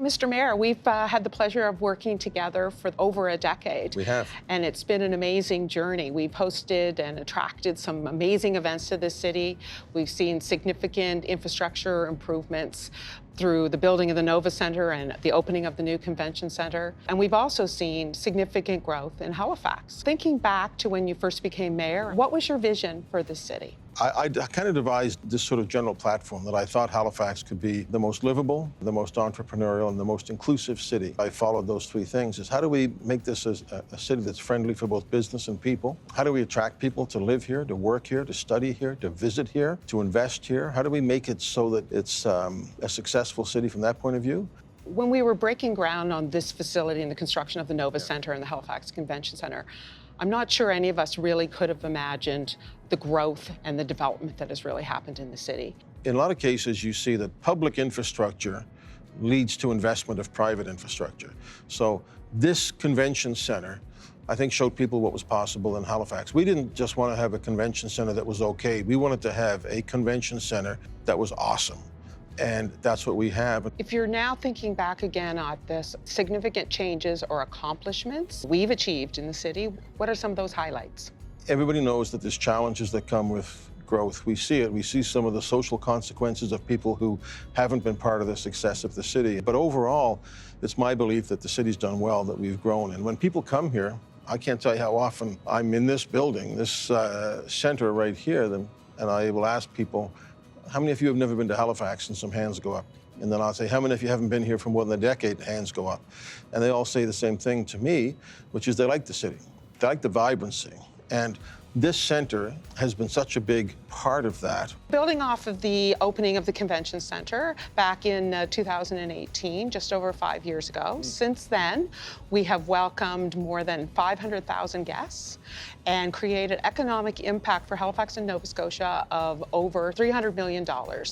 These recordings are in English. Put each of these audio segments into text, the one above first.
Mr. Mayor, we've had the pleasure of working together for over a decade. We have. And it's been an amazing journey. We've hosted and attracted some amazing events to the city. We've seen significant infrastructure improvements through the building of the Nova Centre and the opening of the new convention centre. And we've also seen significant growth in Halifax. Thinking back to when you first became mayor, what was your vision for the city? I kind of devised this sort of general platform that I thought Halifax could be the most livable, the most entrepreneurial, and the most inclusive city. I followed those three things. Is how do we make this a city that's friendly for both business and people? How do we attract people to live here, to work here, to study here, to visit here, to invest here? How do we make it so that it's a successful city from that point of view? When we were breaking ground on this facility and the construction of the Nova Centre and the Halifax Convention Centre, I'm not sure any of us really could have imagined the growth and the development that has really happened in the city. In a lot of cases, you see that public infrastructure leads to investment of private infrastructure. So this convention center, I think, showed people what was possible in Halifax. We didn't just want to have a convention center that was okay. We wanted to have a convention center that was awesome. And that's what we have. If you're now thinking back again at this significant changes or accomplishments we've achieved in the city, what are some of those highlights? Everybody knows that there's challenges that come with growth. We see it. We see some of the social consequences of people who haven't been part of the success of the city. But overall, it's my belief that the city's done well, that we've grown. And when people come here, I can't tell you how often I'm in this building, this center right here, and I will ask people, how many of you have never been to Halifax? And some hands go up. And then I'll say, how many of you haven't been here for more than a decade? Hands go up. And they all say the same thing to me, which is they like the city. They like the vibrancy. And this center has been such a big part of that. Building off of the opening of the convention center back in 2018, just over 5 years ago. Since then, we have welcomed more than 500,000 guests and created economic impact for Halifax and Nova Scotia of over $300 million.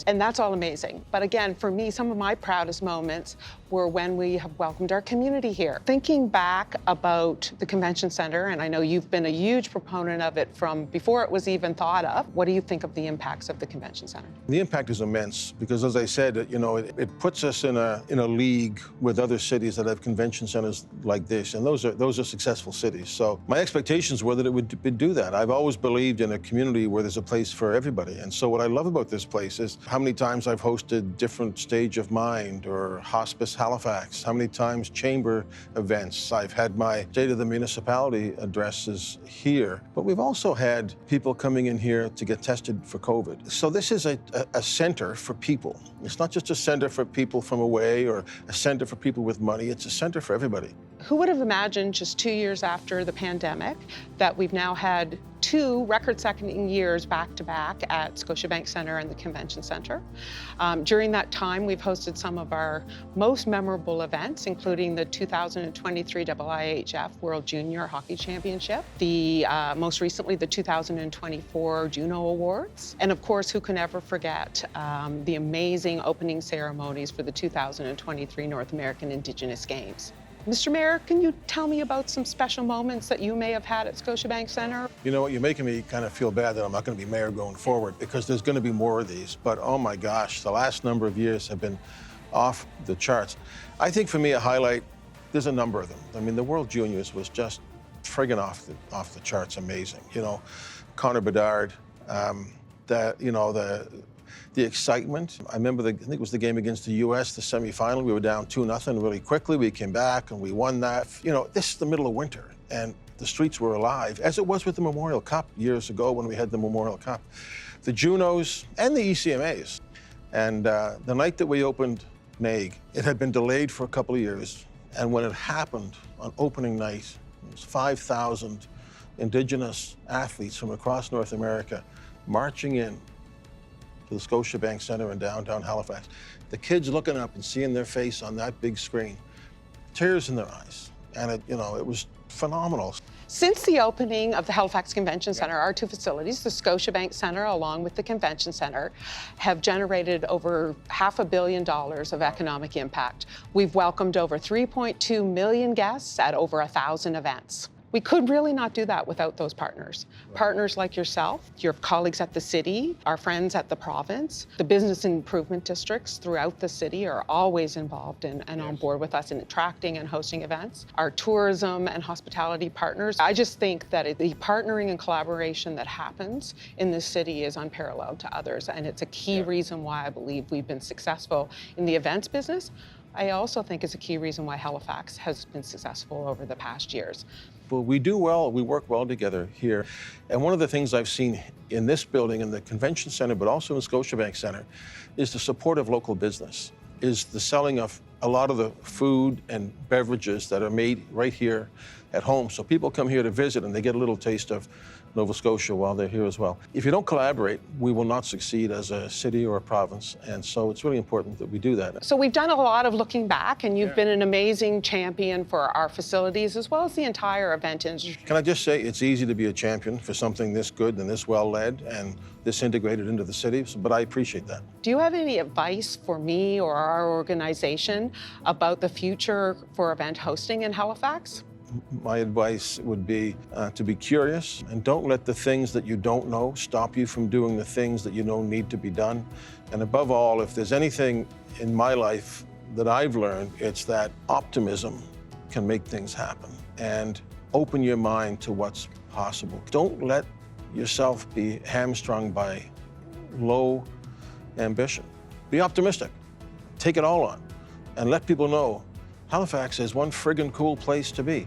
And that's all amazing. But again, for me, some of my proudest moments were when we have welcomed our community here. Thinking back about the convention center, and I know you've been a huge proponent of it from before it was even thought of, what do you think of the impacts of the convention center? The impact is immense because, as I said, you know, it puts us in a league with other cities that have convention centers like this, and those are successful cities. So my expectations were that it would do that. I've always believed in a community where there's a place for everybody, and so what I love about this place is how many times I've hosted different Stage of Mind or Hospice Halifax, how many times chamber events. I've had my State of the Municipality addresses here, but we've also had people coming in here to get tested for COVID. So this is a center for people. It's not just a center for people from away or a center for people with money. It's a center for everybody. Who would have imagined just 2 years after the pandemic that we've now had 2 record-setting years back-to-back at Scotiabank Centre and the Convention Centre. During that time, we've hosted some of our most memorable events, including the 2023 IIHF World Junior Hockey Championship, most recently the 2024 Juno Awards, and of course, who can ever forget the amazing opening ceremonies for the 2023 North American Indigenous Games. Mr. Mayor, can you tell me about some special moments that you may have had at Scotiabank Centre? You know what, you're making me kind of feel bad that I'm not going to be mayor going forward because there's going to be more of these. But oh my gosh, the last number of years have been off the charts. I think for me a highlight, there's a number of them. I mean, the World Juniors was just friggin' off the charts, amazing. You know, Connor Bedard, the excitement. I remember I think it was the game against the U.S., the semifinal. We were down 2-0 really quickly. We came back and we won that. You know, this is the middle of winter and the streets were alive, as it was with the Memorial Cup years ago when we had the Memorial Cup. The Junos and the ECMAs. And the night that we opened NAIG, it had been delayed for a couple of years. And when it happened on opening night, it was 5,000 Indigenous athletes from across North America marching in to the Scotiabank Centre in downtown Halifax. The kids looking up and seeing their face on that big screen, tears in their eyes. And it was phenomenal. Since the opening of the Halifax Convention Centre, our 2 facilities, the Scotiabank Centre along with the Convention Centre, have generated over $500 million of economic impact. We've welcomed over 3.2 million guests at over 1,000 events. We could really not do that without those partners. Partners like yourself, your colleagues at the city, our friends at the province, the business improvement districts throughout the city are always involved and on board with us in attracting and hosting events. Our tourism and hospitality partners. I just think that the partnering and collaboration that happens in this city is unparalleled to others, and it's a key reason why I believe we've been successful in the events business. I also think it's a key reason why Halifax has been successful over the past years. Well, we do well, we work well together here. And one of the things I've seen in this building, in the Convention Centre, but also in Scotiabank Centre, is the support of local business, is the selling of a lot of the food and beverages that are made right here at home. So people come here to visit and they get a little taste of Nova Scotia while they're here as well. If you don't collaborate, we will not succeed as a city or a province. And so it's really important that we do that. So we've done a lot of looking back, and you've been an amazing champion for our facilities as well as the entire event industry. Can I just say, it's easy to be a champion for something this good and this well-led and this integrated into the city, but I appreciate that. Do you have any advice for me or our organization about the future for event hosting in Halifax? My advice would be to be curious and don't let the things that you don't know stop you from doing the things that you know need to be done. And above all, if there's anything in my life that I've learned, it's that optimism can make things happen, and open your mind to what's possible. Don't let yourself be hamstrung by low ambition. Be optimistic. Take it all on and let people know Halifax is one friggin' cool place to be.